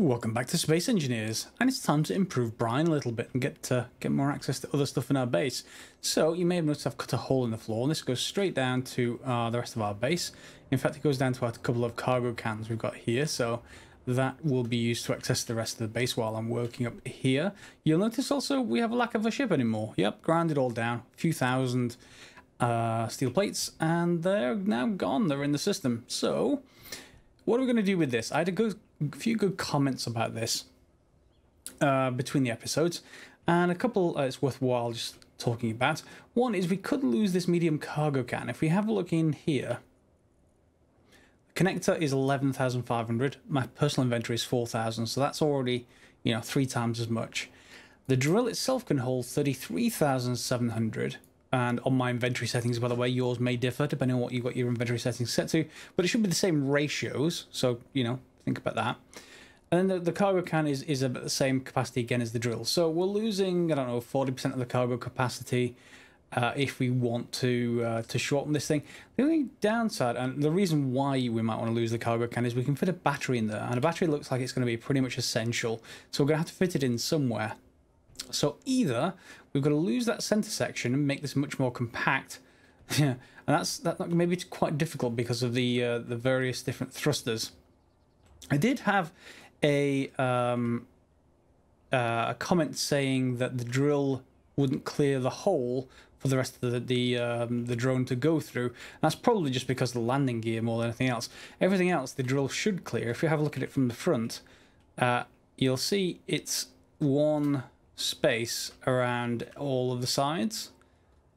Welcome back to Space Engineers, and it's time to improve Bryan a little bit and get more access to other stuff in our base. So you may have noticed I've cut a hole in the floor, and this goes straight down to the rest of our base. In fact, it goes down to our couple of cargo cans we've got here, so that will be used to access the rest of the base while I'm working up here. You'll notice also we have a lack of a ship anymore. Yep, grounded all down, a few thousand steel plates, and they're now gone. They're in the system. So what are we going to do with this? I had a few good comments about this between the episodes, and a couple it's worthwhile just talking about. One is we could lose this medium cargo can. If we have a look in here, the connector is 11,500. My personal inventory is 4,000, so that's already, 3 times as much. The drill itself can hold 33,700. And on my inventory settings, by the way, yours may differ depending on what you've got your inventory settings set to, but it should be the same ratios, so, think about that. And then the cargo can is about the same capacity again as the drill. So we're losing, 40% of the cargo capacity if we want to shorten this thing. The only downside, and the reason why we might want to lose the cargo can, is we can fit a battery in there, and a battery looks like it's going to be pretty much essential. So we're going to have to fit it in somewhere. So either we've got to lose that center section and make this much more compact, and that maybe it's quite difficult because of the various different thrusters. I did have a comment saying that the drill wouldn't clear the hole for the rest of the drone to go through. That's probably just because of the landing gear more than anything else. Everything else the drill should clear. If you have a look at it from the front, you'll see it's one space around all of the sides.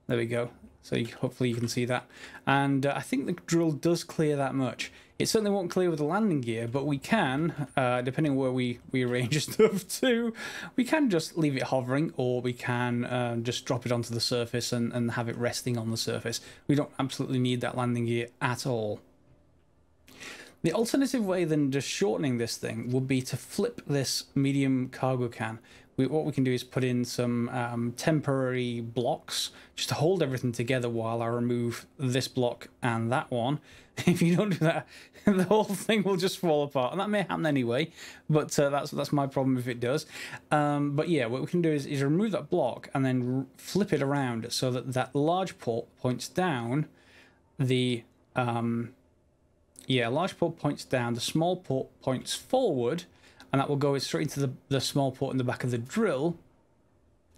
There we go. So hopefully you can see that. And I think the drill does clear that much. It certainly won't clear with the landing gear, but we can, depending on where we arrange stuff to, we can just leave it hovering, or we can just drop it onto the surface and have it resting on the surface. We don't absolutely need that landing gear at all. The alternative way than just shortening this thing would be to flip this medium cargo can. What we can do is put in some temporary blocks just to hold everything together while I remove this block and that one. If you don't do that, the whole thing will just fall apart, and that may happen anyway, but that's my problem if it does. But yeah, what we can do is remove that block and then flip it around so that large port points down. The large port points down, the small port points forward, and that will go straight into the small port in the back of the drill.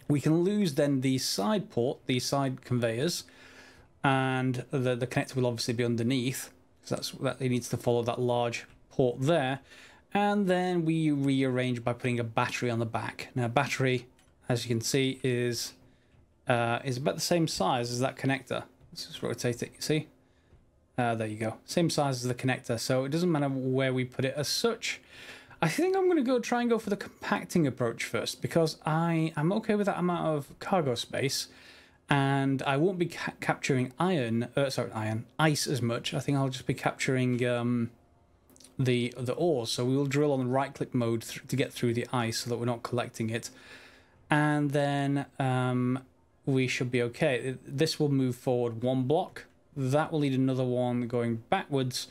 We can lose then the side port, the side conveyors, and the connector will obviously be underneath, because that it needs to follow that large port there. And then we rearrange by putting a battery on the back. Now, battery, as you can see, is about the same size as that connector. Let's just rotate it. You see? There you go. Same size as the connector, so it doesn't matter where we put it as such. I think I'm going to try and go for the compacting approach first, because I'm okay with that amount of cargo space, and I won't be capturing ice as much. I think I'll just be capturing the ores. So we will drill on the right-click mode to get through the ice, so that we're not collecting it, and then we should be okay. This will move forward one block. That will need another one going backwards.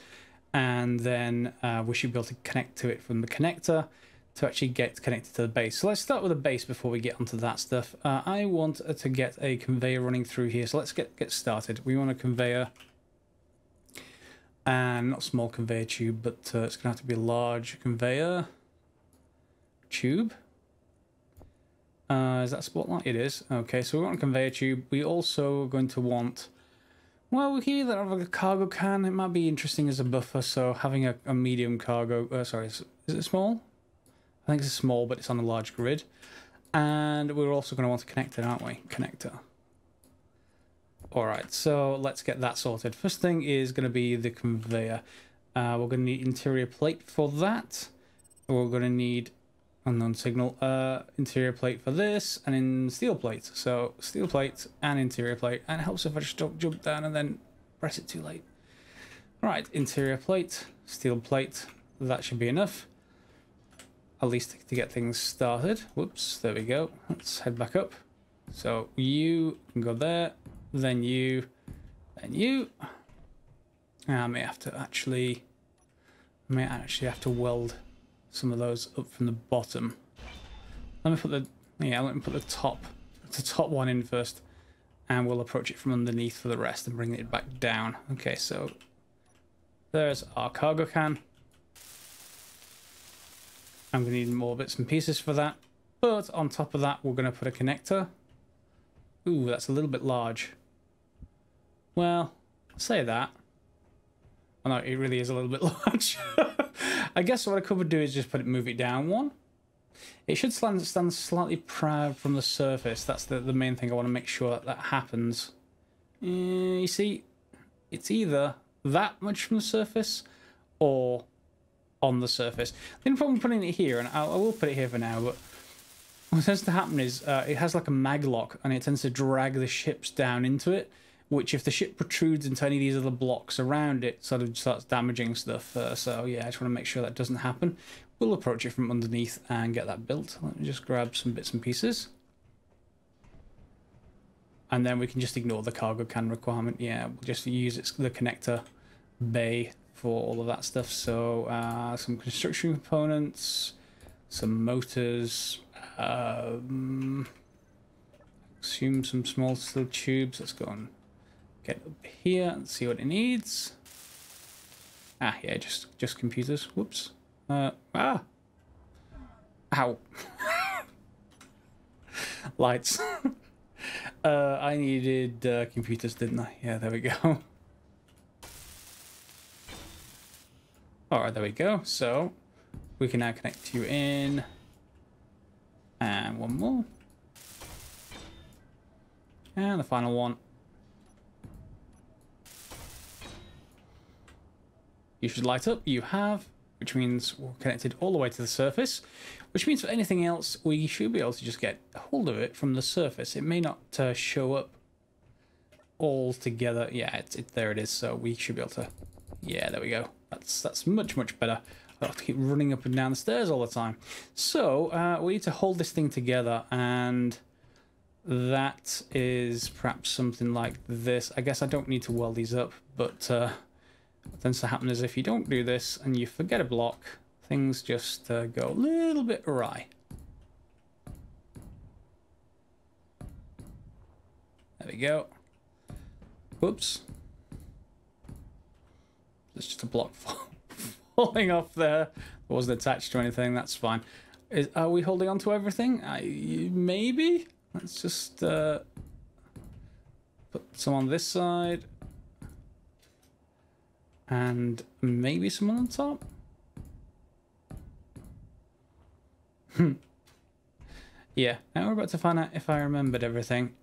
And then we should be able to connect to it from the connector to actually get connected to the base. So let's start with the base before we get onto that stuff. I want to get a conveyor running through here. So let's get started. We want a conveyor, and not small conveyor tube, but it's going to have to be a large conveyor tube. Is that spotlight? It is. Okay, so we want a conveyor tube. We also are going to want... Well, here that have a cargo can, it might be interesting as a buffer, so having a medium cargo... is it small? I think it's small, but it's on a large grid. And we're also going to want a connector, aren't we? Connector. Alright, so let's get that sorted. First thing is going to be the conveyor. We're going to need interior plate for that. We're going to need unknown signal, interior plate for this, and in steel plate. So steel plate and interior plate, and it helps if I just don't jump down and then press it too late. Right, interior plate, steel plate, that should be enough, at least to get things started. Whoops, there we go. Let's head back up. So you can go there, then you, then you. I may actually have to weld some of those up from the bottom. Let me put the top one in first, and we'll approach it from underneath for the rest and bring it back down. Okay, so there's our cargo can. I'm going to need more bits and pieces for that, but on top of that, we're going to put a connector. Ooh, that's a little bit large. Well, say that. Oh no, it really is a little bit large. I guess what I could do is just move it down one. It should stand slightly proud from the surface. That's the main thing I want to make sure that happens. You see, it's either that much from the surface or on the surface. The only problem putting it here, and I will put it here for now, but what tends to happen is it has like a maglock and it tends to drag the ships down into it, which if the ship protrudes into any of these other blocks around it, sort of starts damaging stuff. So yeah, I just want to make sure that doesn't happen. We'll approach it from underneath and get that built. Let me just grab some bits and pieces. And then we can just ignore the cargo can requirement. Yeah, we'll just use the connector bay for all of that stuff. So some construction components, some motors, assume some small steel tubes. Let's go and get up here and see what it needs. Ah, yeah, just computers. Whoops. Ow. Lights. I needed computers, didn't I? Yeah, there we go. Alright, there we go. So, we can now connect you in. And one more. And the final one. You should light up. You have. Which means we're connected all the way to the surface, which means for anything else, we should be able to just get a hold of it from the surface. It may not show up all together. Yeah, there it is. So we should be able to, yeah, there we go. That's much better. I have to keep running up and down the stairs all the time. So we need to hold this thing together, and that is perhaps something like this. I guess I don't need to weld these up, but what tends to happen is if you don't do this and you forget a block, things just go a little bit awry. There we go. Whoops. There's just a block falling off there. It wasn't attached to anything, that's fine. Are we holding on to everything? Maybe? Let's just put some on this side. And maybe someone on top? Yeah, now we're about to find out if I remembered everything.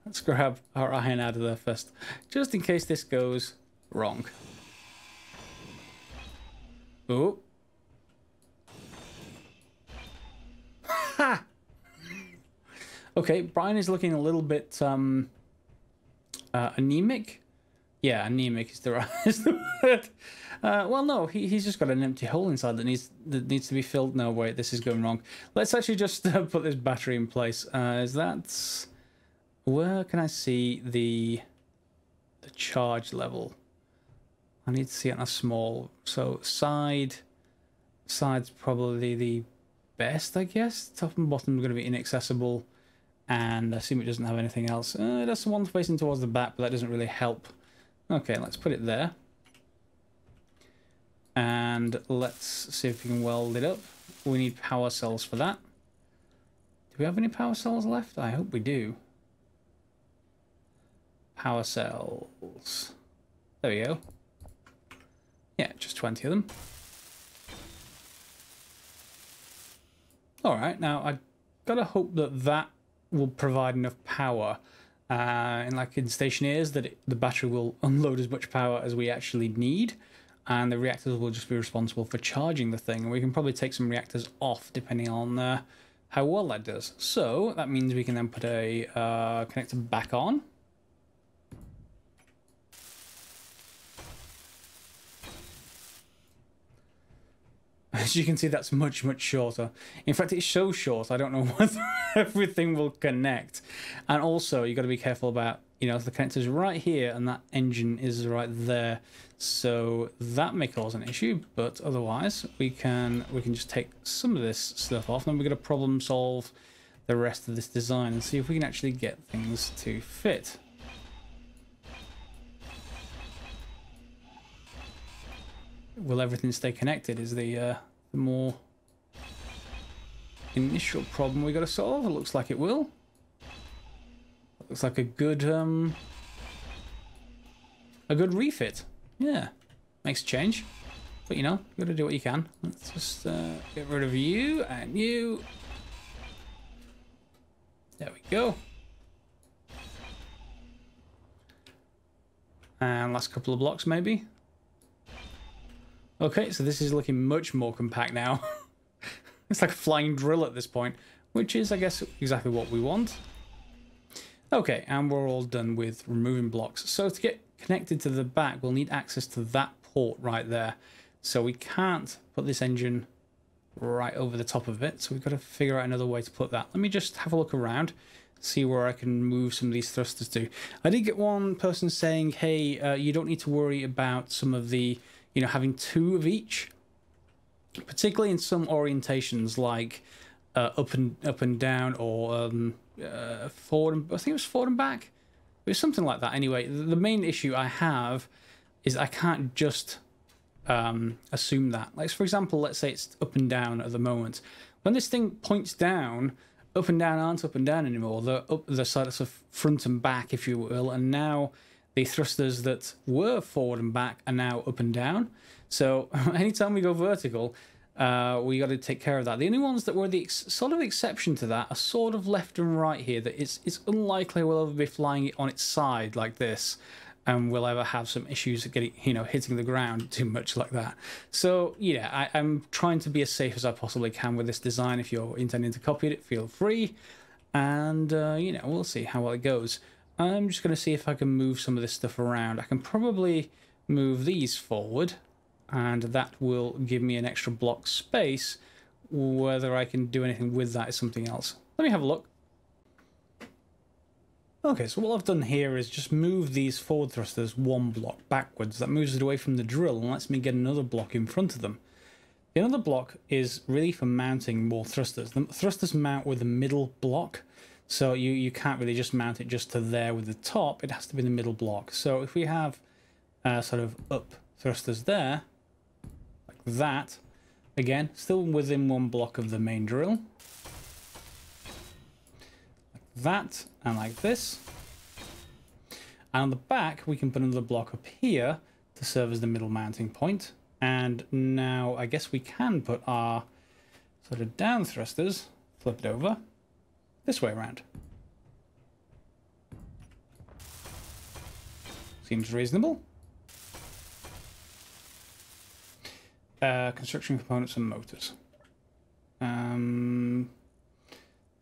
Let's grab our iron out of there first, just in case this goes wrong. Oh. Ha! Okay, Bryan is looking a little bit anemic. Yeah, anemic is the word. Well, no, he's just got an empty hole inside that needs to be filled. No, wait, this is going wrong. Let's actually just put this battery in place. Is that where can I see the charge level? I need to see it on a small. So side's probably the best, I guess. Top and bottom are going to be inaccessible. And I assume it doesn't have anything else. It has one facing towards the back, but that doesn't really help. Okay, let's put it there. And let's see if we can weld it up. We need power cells for that. Do we have any power cells left? I hope we do. Power cells. There we go. Yeah, just 20 of them. Alright, now I gotta hope that will provide enough power, and like in stationaries, that the battery will unload as much power as we actually need, and the reactors will just be responsible for charging the thing. And we can probably take some reactors off depending on how well that does. So that means we can then put a connector back on. As you can see, that's much shorter. In fact, it's so short, I don't know whether everything will connect. And also, you've got to be careful about you know, the connector's right here and that engine is right there. So that may cause an issue, but otherwise we can just take some of this stuff off, and then we're going to problem solve the rest of this design and see if we can actually get things to fit. Will everything stay connected is the more initial problem we got to solve. It looks like it will. It looks like a good refit. Yeah, makes a change, but you know, you got to do what you can. Let's just get rid of you and you. There we go. And last couple of blocks maybe. Okay, so this is looking much more compact now. It's like a flying drill at this point, which is, I guess, exactly what we want. Okay, and we're all done with removing blocks. So to get connected to the back, we'll need access to that port right there. So we can't put this engine right over the top of it. So we've got to figure out another way to put that. Let me just have a look around, see where I can move some of these thrusters to. I did get one person saying, hey, you don't need to worry about some of the, you know, having two of each. Particularly in some orientations like up and down, or forward and, I think it was forward and back. It was something like that. Anyway, the main issue I have is I can't just assume that. Like, for example, let's say it's up and down at the moment. When this thing points down, up and down aren't up and down anymore. They're up the side of front and back, if you will, and now the thrusters that were forward and back are now up and down. So anytime we go vertical, we got to take care of that. The only ones that were the sort of exception to that are sort of left and right here. That it's unlikely we'll ever be flying it on its side like this, and we'll ever have some issues getting, you know, hitting the ground too much like that. So yeah, I'm trying to be as safe as I possibly can with this design. If you're intending to copy it, feel free, and you know, we'll see how well it goes. I'm just going to see if I can move some of this stuff around. I can probably move these forward, and that will give me an extra block space. Whether I can do anything with that is something else. Let me have a look. Okay, so what I've done here is just move these forward thrusters one block backwards. That moves it away from the drill and lets me get another block in front of them. The other block is really for mounting more thrusters. The thrusters mount with the middle block, so you can't really just mount it just to there with the top. It has to be the middle block. So if we have sort of up thrusters there, that, again, still within one block of the main drill, like that, and like this, and on the back we can put another block up here to serve as the middle mounting point. And now I guess we can put our sort of down thrusters, flip it over this way around. Seems reasonable. Construction components and motors.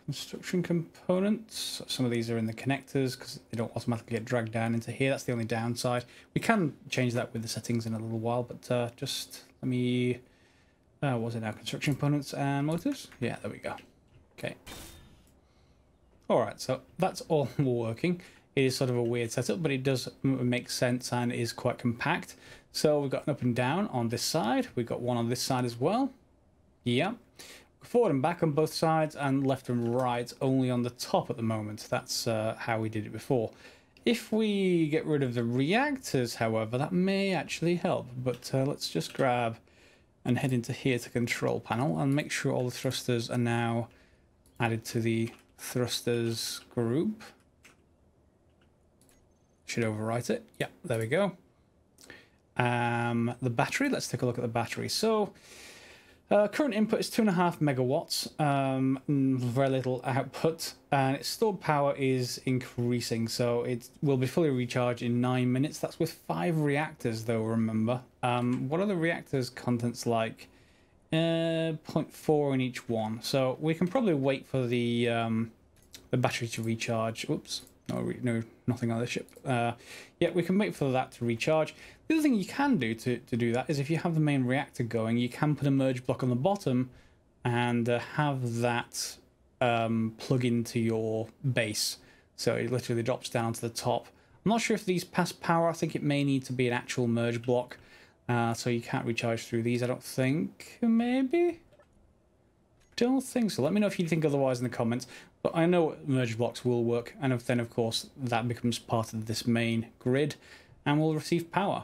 Construction components. Some of these are in the connectors because they don't automatically get dragged down into here. That's the only downside. We can change that with the settings in a little while, but just let me... what was it now? Construction components and motors? Yeah, there we go. Okay. Alright, so that's all working. It is sort of a weird setup, but it does make sense and is quite compact. So we've got an up and down on this side. We've got one on this side as well. Yeah. Forward and back on both sides, and left and right only on the top at the moment. That's how we did it before. If we get rid of the reactors, however, that may actually help. But let's just grab and head into here to control panel and make sure all the thrusters are now added to the thrusters group. Should overwrite it. Yeah, there we go. The battery, let's take a look at the battery. So current input is 2.5 megawatts, very little output, and its stored power is increasing, so it will be fully recharged in 9 minutes. That's with 5 reactors though, remember. What are the reactors contents like? 0.4 in each one, so we can probably wait for the battery to recharge. Oops. No, nothing on the ship. Yeah, we can wait for that to recharge. The other thing you can do to do that is if you have the main reactor going, you can put a merge block on the bottom and have that plug into your base. So it literally drops down to the top. I'm not sure if these pass power. I think it may need to be an actual merge block. So you can't recharge through these, I don't think. Maybe? Don't think so. Let me know if you think otherwise in the comments. But I know merge blocks will work. And then, of course, that becomes part of this main grid. And we'll receive power.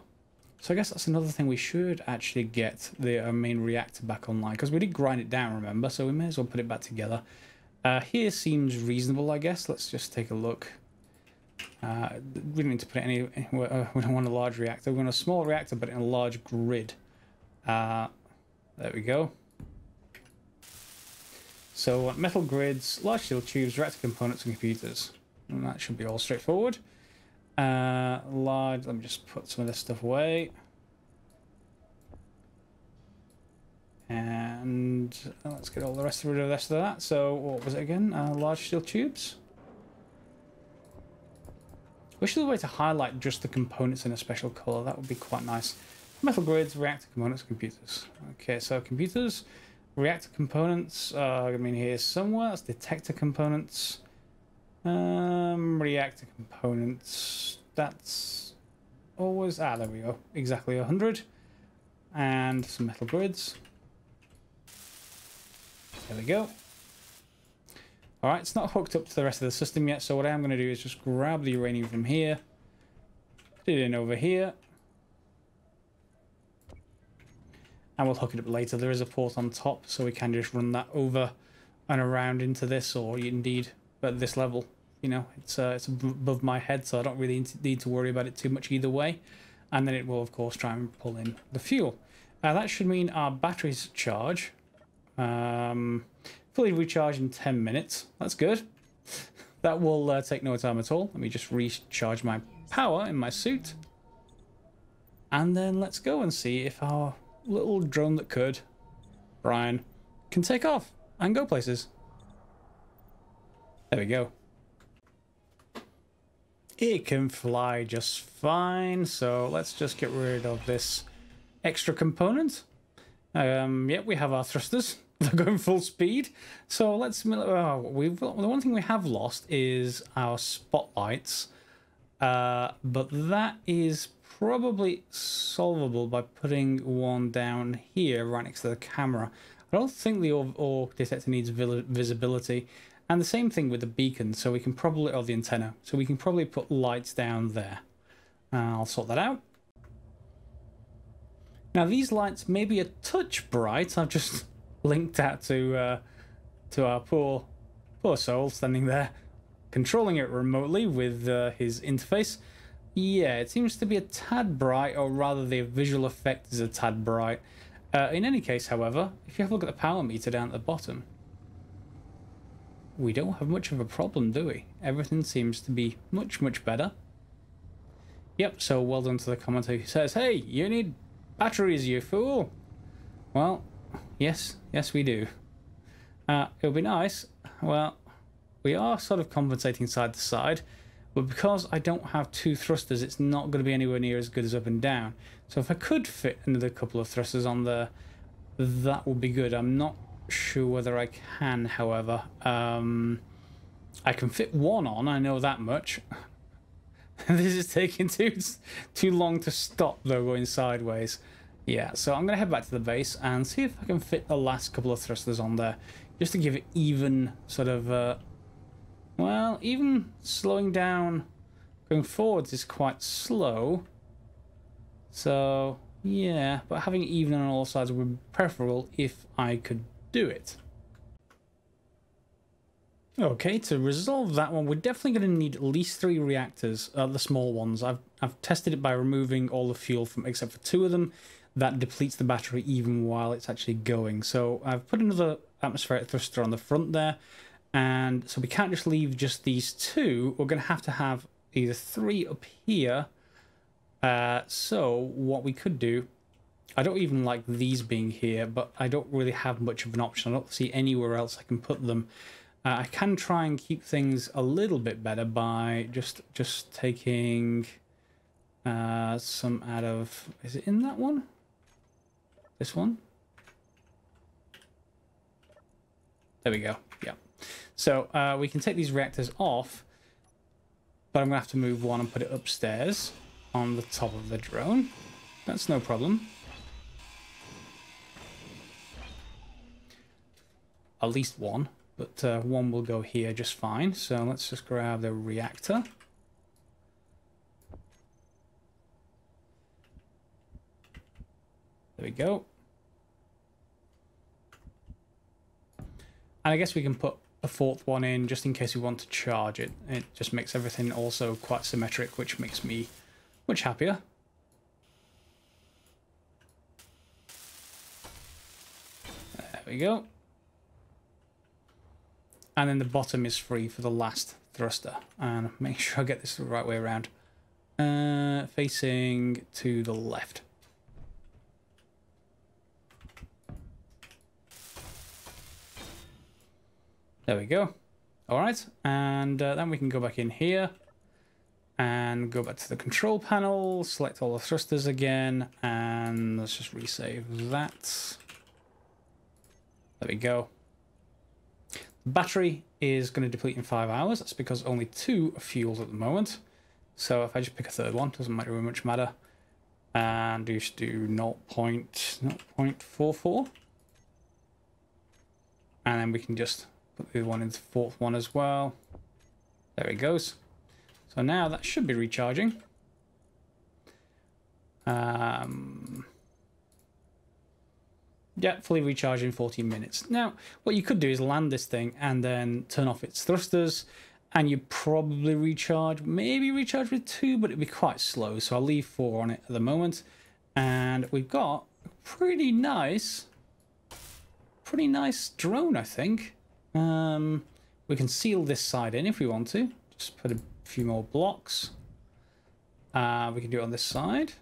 So I guess that's another thing. We should actually get the main reactor back online. Because we did grind it down, remember? So we may as well put it back together. Here seems reasonable, I guess. Let's just take a look. We don't need to put it anywhere. We don't want a large reactor. We want a small reactor, but in a large grid. There we go. So metal grids, large steel tubes, reactor components, and computers. And that should be all straightforward. Let me just put some of this stuff away. And let's get all the rest of that. So what was it again? Large steel tubes. Wish there was a way to highlight just the components in a special color. That would be quite nice. Metal grids, reactor components, computers. Okay, so computers, reactor components. I mean here somewhere. That's detector components. Reactor components. That's always there we go. Exactly 100. And some metal grids. There we go. Alright, it's not hooked up to the rest of the system yet, so what I'm going to do is just grab the uranium from here, put it in over here, and we'll hook it up later. There is a port on top, so we can just run that over and around into this, or indeed at this level. You know, it's above my head, so I don't really need to worry about it too much either way. And then it will, of course, try and pull in the fuel. That should mean our batteries charge. Fully recharge in 10 minutes. That's good. That will take no time at all. Let me just recharge my power in my suit. And then let's go and see if our little drone that could, Bryan, can take off and go places. There we go. It can fly just fine. So let's just get rid of this extra component. Yep, we have our thrusters. They're going full speed. So let's... the one thing we have lost is our spotlights. But that is probably solvable by putting one down here right next to the camera. I don't think the ore detector needs visibility. And the same thing with the beacon. So we can probably... or the antenna. So we can probably put lights down there. I'll sort that out. Now these lights may be a touch bright. I've just... linked out to our poor soul standing there controlling it remotely with his interface. Yeah, it seems to be a tad bright, or rather the visual effect is a tad bright. In any case, however, if you have a look at the power meter down at the bottom, we don't have much of a problem, do we? Everything seems to be much better. Yep, so well done to the commenter who says, hey, you need batteries, you fool. Well, yes we do. It would be nice. Well, we are sort of compensating side to side, but because I don't have two thrusters, it's not going to be anywhere near as good as up and down. So if I could fit another couple of thrusters on there, that would be good. I'm not sure whether I can, however. I can fit one on, I know that much. This is taking too long to stop, though, going sideways. Yeah, so I'm going to head back to the base and see if I can fit the last couple of thrusters on there, just to give it even sort of, well, even slowing down going forwards is quite slow. So, yeah, but having it even on all sides would be preferable if I could do it. Okay, to resolve that one, we're definitely going to need at least 3 reactors, the small ones. I've tested it by removing all the fuel from except for 2 of them. That depletes the battery even while it's actually going. So I've put another atmospheric thruster on the front there, and so we can't just leave just these 2. We're going to have either 3 up here. So what we could do, I don't even like these being here, but I don't really have much of an option. I don't see anywhere else I can put them. I can try and keep things a little bit better by just taking some out of... is it in that one? This one? There we go. Yeah. So we can take these reactors off but I'm going to have to move one and put it upstairs on the top of the drone. That's no problem. At least one, but one will go here just fine. So let's just grab the reactor. There we go. And I guess we can put a fourth one in just in case we want to charge it. It just makes everything also quite symmetric, which makes me much happier. There we go. And then the bottom is free for the last thruster. And make sure I get this the right way around. Facing to the left. There we go. All right, and then we can go back in here and go back to the control panel, select all the thrusters again, and let's just resave that. There we go. The battery is going to deplete in 5 hours. That's because only 2 are fueled at the moment. So if I just pick a third one, doesn't very much matter. And just do 0.44. And then we can just put the one into the fourth one as well. There it goes. So now that should be recharging. Yeah, fully recharged in 14 minutes. Now, what you could do is land this thing and then turn off its thrusters, and you probably recharge, maybe recharge with 2, but it'd be quite slow. So I'll leave 4 on it at the moment. And we've got a pretty nice drone, I think. We can seal this side in if we want to. Just put a few more blocks. We can do it on this side.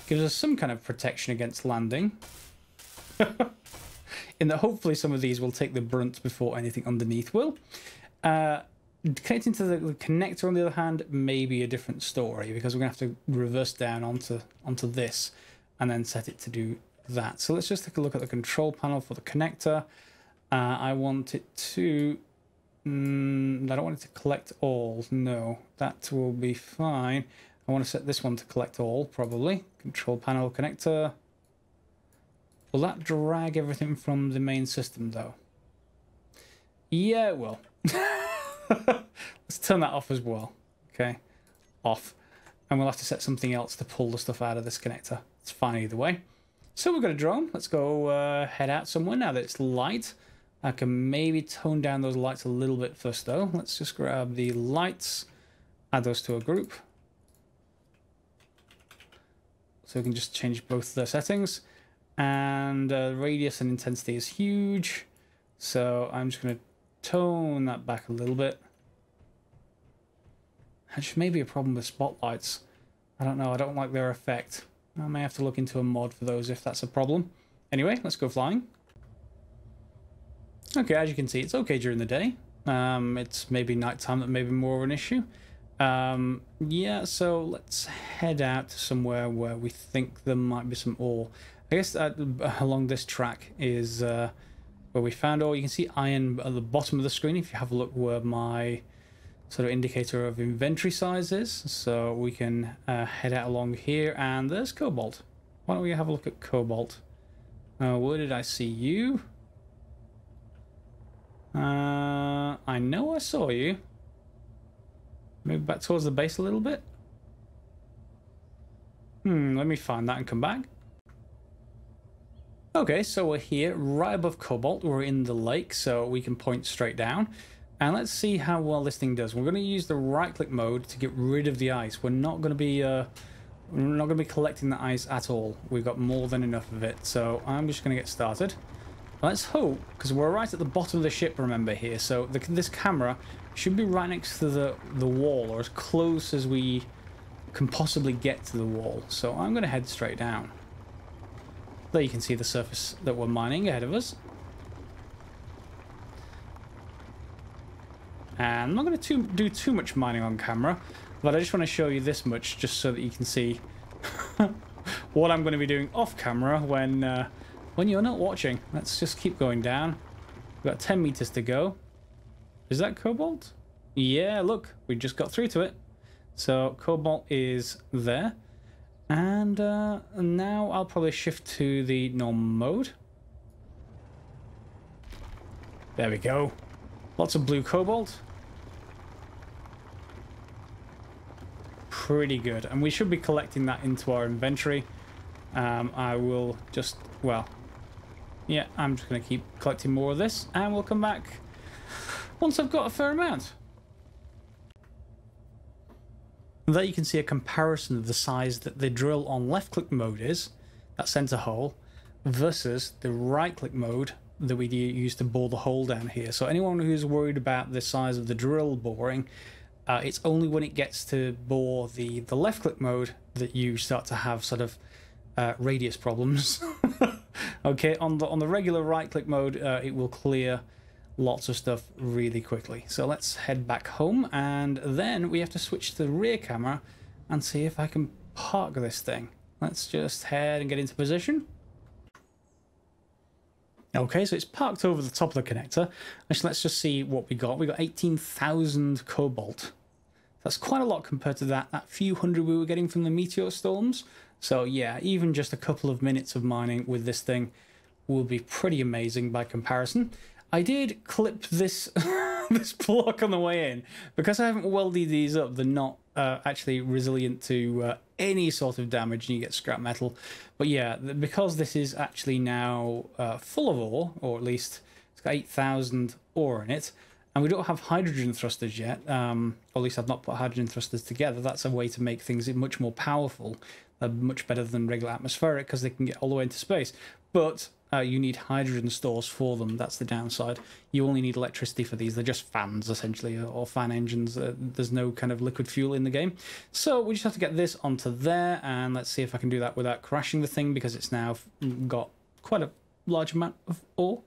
Gives us some kind of protection against landing. In that hopefully some of these will take the brunt before anything underneath will. Connecting to the connector, on the other hand, may be a different story, because we're going to have to reverse down onto this and then set it to do that. So let's just take a look at the control panel for the connector. I want it to... I don't want it to collect all. No, that will be fine. I want to set this one to collect all, probably. Control panel connector. Will that drag everything from the main system, though? Yeah, it will. Let's turn that off as well. Okay, off. And we'll have to set something else to pull the stuff out of this connector. It's fine either way. So we've got a drone. Let's go head out somewhere now that it's light. I can maybe tone down those lights a little bit first, though. Let's just grab the lights, add those to a group. So we can just change both the settings. And radius and intensity is huge. So I'm just going to tone that back a little bit. Which may be a problem with spotlights. I don't know. I don't like their effect. I may have to look into a mod for those if that's a problem. Anyway, let's go flying. Okay, as you can see, it's okay during the day. It's maybe nighttime that may be more of an issue. Yeah, so let's head out to somewhere where we think there might be some ore. I guess along this track is where we found ore. You can see iron at the bottom of the screen if you have a look where my sort of indicator of inventory size is. So we can head out along here, and there's cobalt. Why don't we have a look at cobalt? Where did I see you? I know I saw you. Move back towards the base a little bit. Let me find that and come back. Okay, so we're here right above cobalt. We're in the lake, so we can point straight down. And let's see how well this thing does. We're going to use the right-click mode to get rid of the ice. We're not going to be collecting the ice at all. We've got more than enough of it, so I'm just going to get started. Let's hope, because we're right at the bottom of the ship, remember, here. So this camera should be right next to the wall, or as close as we can possibly get to the wall. So I'm going to head straight down. There you can see the surface that we're mining ahead of us. And I'm not going to do too much mining on camera, but I just want to show you this much just so that you can see what I'm going to be doing off camera when you're not watching. Let's just keep going down. We've got 10 meters to go. Is that cobalt? Yeah, look, we just got through to it. So cobalt is there. And now I'll probably shift to the normal mode. There we go. Lots of blue cobalt. Pretty good. And we should be collecting that into our inventory. I will just, well, yeah, I'm just going to keep collecting more of this. And we'll come back once I've got a fair amount. There you can see a comparison of the size that the drill on left-click mode is, that center hole, versus the right-click mode that we use to bore the hole down here. So anyone who's worried about the size of the drill boring, it's only when it gets to bore the left-click mode that you start to have sort of radius problems. Okay, on the regular right-click mode, it will clear lots of stuff really quickly. So let's head back home, and then we have to switch to the rear camera and see if I can park this thing. Let's just head and get into position. Okay, so it's parked over the top of the connector. Actually, let's just see what we got. We got 18,000 cobalt. That's quite a lot compared to that few hundred we were getting from the meteor storms. So yeah, even just a couple of minutes of mining with this thing will be pretty amazing by comparison. I did clip this this block on the way in. Because I haven't welded these up, they're not actually resilient to any sort of damage, and you get scrap metal. But yeah, because this is actually now full of ore, or at least it's got 8,000 ore in it, and we don't have hydrogen thrusters yet, or at least I've not put hydrogen thrusters together. That's a way to make things much more powerful, much better than regular atmospheric, because they can get all the way into space. But you need hydrogen stores for them. That's the downside. You only need electricity for these. They're just fans, essentially, or fan engines. There's no kind of liquid fuel in the game. So we just have to get this onto there, and let's see if I can do that without crashing the thing, because it's now got quite a large amount of ore.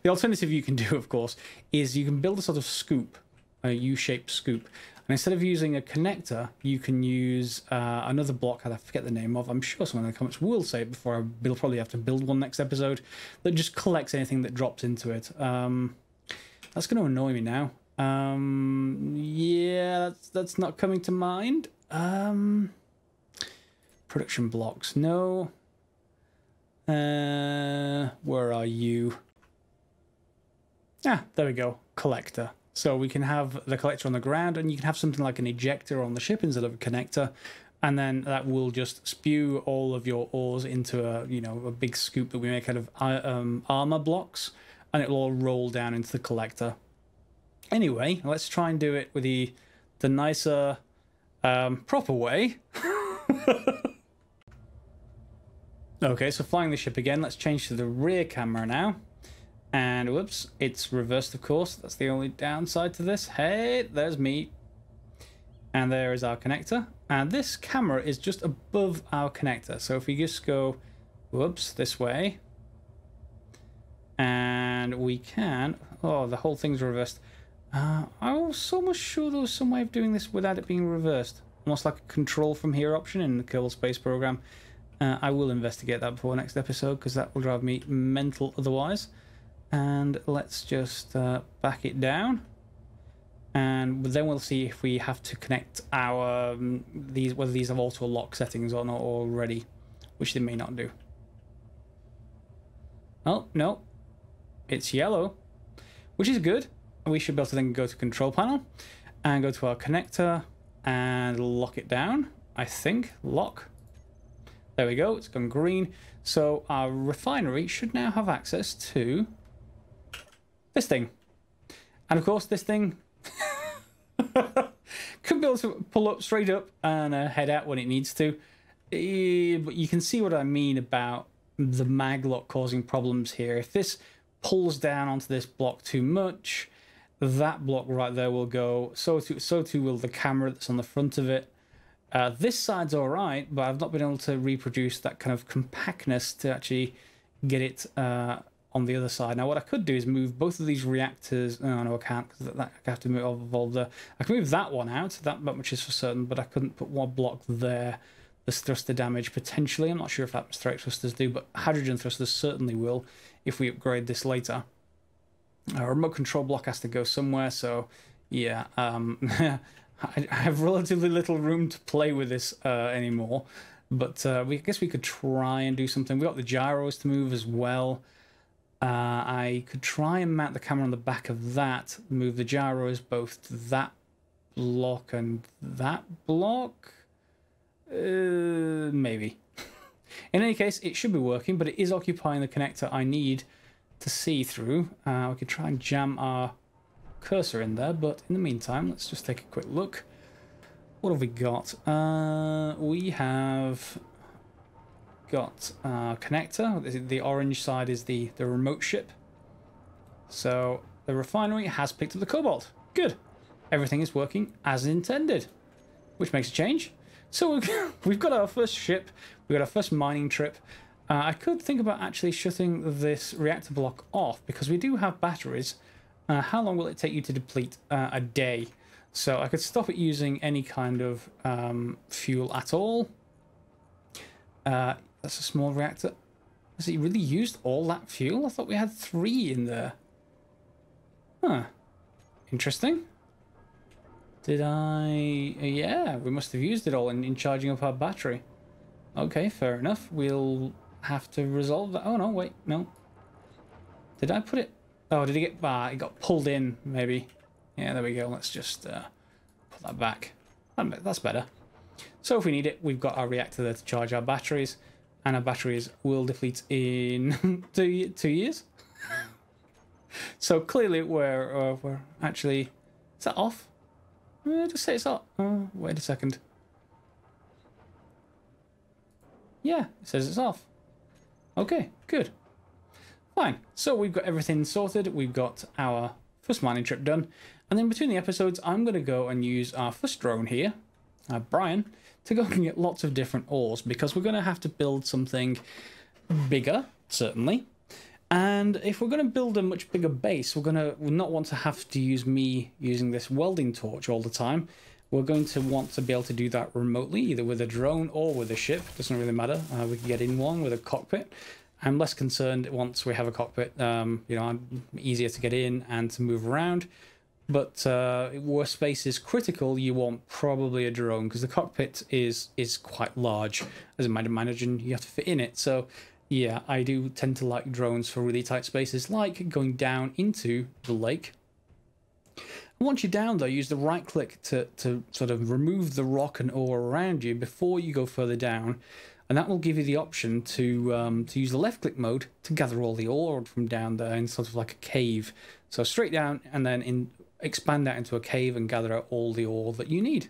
The alternative you can do, of course, is you can build a sort of scoop, a U-shaped scoop. And instead of using a connector, you can use another block I forget the name of. I'm sure someone in the comments will say it before we'll probably have to build one next episode, that just collects anything that drops into it. That's going to annoy me now. Yeah, that's not coming to mind. Production blocks, no. Where are you? Ah, there we go. Collector. So we can have the collector on the ground, and you can have something like an ejector on the ship instead of a connector, and then that will just spew all of your ores into a a big scoop that we make out of armor blocks, and it will all roll down into the collector. Anyway, let's try and do it with the nicer, proper way. Okay, so flying the ship again. Let's change to the rear camera now. And whoops, it's reversed, of course. That's the only downside to this. Hey, there's me. And there is our connector. And this camera is just above our connector. So if we just go, whoops, this way. And we can... Oh, the whole thing's reversed. I was almost sure there was some way of doing this without it being reversed. Almost like a control from here option in the Kerbal Space Program. I will investigate that before next episode, because that will drive me mental otherwise. And let's just back it down, and then we'll see if we have to connect our whether these have auto lock settings or not already, which they may not do. Oh no, it's yellow, which is good. We should be able to then go to control panel and go to our connector and lock it down. I think lock. There we go. It's gone green. So our refinery should now have access to this thing. And of course, this thing could be able to pull up straight up and head out when it needs to. But you can see what I mean about the mag lock causing problems here. If this pulls down onto this block too much, that block right there will go. So too will the camera that's on the front of it. This side's all right, but I've not been able to reproduce that kind of compactness to actually get it on the other side. Now, what I could do is move both of these reactors. Oh, no, I can't, because I have to evolve the... I can move that one out, that much is for certain, but I couldn't put one block there. There's thruster damage, potentially. I'm not sure if atmospheric thrusters do, but hydrogen thrusters certainly will if we upgrade this later. A remote control block has to go somewhere, so Yeah, I have relatively little room to play with this anymore, but I guess we could try and do something. We got the gyros to move as well. I could try and mount the camera on the back of that, move the gyros both to that block and that block. Maybe. In any case, it should be working, but it is occupying the connector I need to see through. We could try and jam our cursor in there, but in the meantime, let's just take a quick look. What have we got? We have got connector. The orange side is the remote ship. So the refinery has picked up the cobalt. Good. Everything is working as intended, which makes a change. So we've got our first ship. We've got our first mining trip. I could think about actually shutting this reactor block off because we do have batteries. How long will it take you to deplete? A day. So I could stop it using any kind of fuel at all. That's a small reactor. Has it really used all that fuel? I thought we had 3 in there. Huh. Interesting. Did I... yeah, we must have used it all in charging up our battery. Okay, fair enough. We'll have to resolve that. Oh, no, wait, no. Did I put it... oh, did it get... it got pulled in, maybe. Yeah, there we go. Let's just put that back. That's better. So if we need it, we've got our reactor there to charge our batteries. And our batteries will deplete in 2 years. So clearly we're actually... is that off? Just say it's off. Oh, wait a second. Yeah, it says it's off. Okay, good. Fine. So we've got everything sorted. We've got our first mining trip done. And then between the episodes, I'm going to go and use our first drone here, Bryan, to go and get lots of different ores because we're going to have to build something bigger, certainly. And if we're going to build a much bigger base, we'll not want to have to use me using this welding torch all the time. We're going to want to be able to do that remotely, either with a drone or with a ship. Doesn't really matter. We can get in one with a cockpit. I'm less concerned once we have a cockpit. You know, easier to get in and to move around. But where space is critical, you want probably a drone because the cockpit is quite large. As you might imagine, you have to fit in it. So yeah, I do tend to like drones for really tight spaces, like going down into the lake. Once you're down, though, use the right click to sort of remove the rock and ore around you before you go further down. And that will give you the option to use the left click mode to gather all the ore from down there in sort of like a cave. So straight down and then expand out into a cave and gather out all the ore that you need.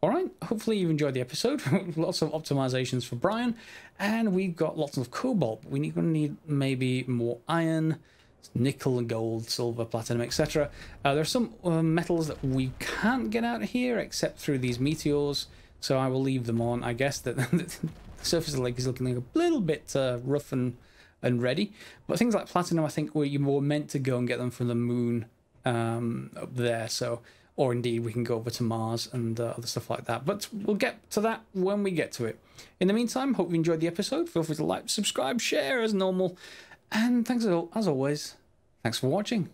All right, hopefully you've enjoyed the episode. Lots of optimizations for Bryan, and we've got lots of cobalt. We're going to need maybe more iron, nickel and gold, silver, platinum, etc. There are some metals that we can't get out of here except through these meteors, so I will leave them on. I guess that the surface of the lake is looking like a little bit rough and ready, but things like platinum, I think you were meant to go and get them from the moon up there, so... or indeed, we can go over to Mars and other stuff like that. But we'll get to that when we get to it. In the meantime, hope you enjoyed the episode. Feel free to like, subscribe, share as normal. And thanks as always. Thanks for watching.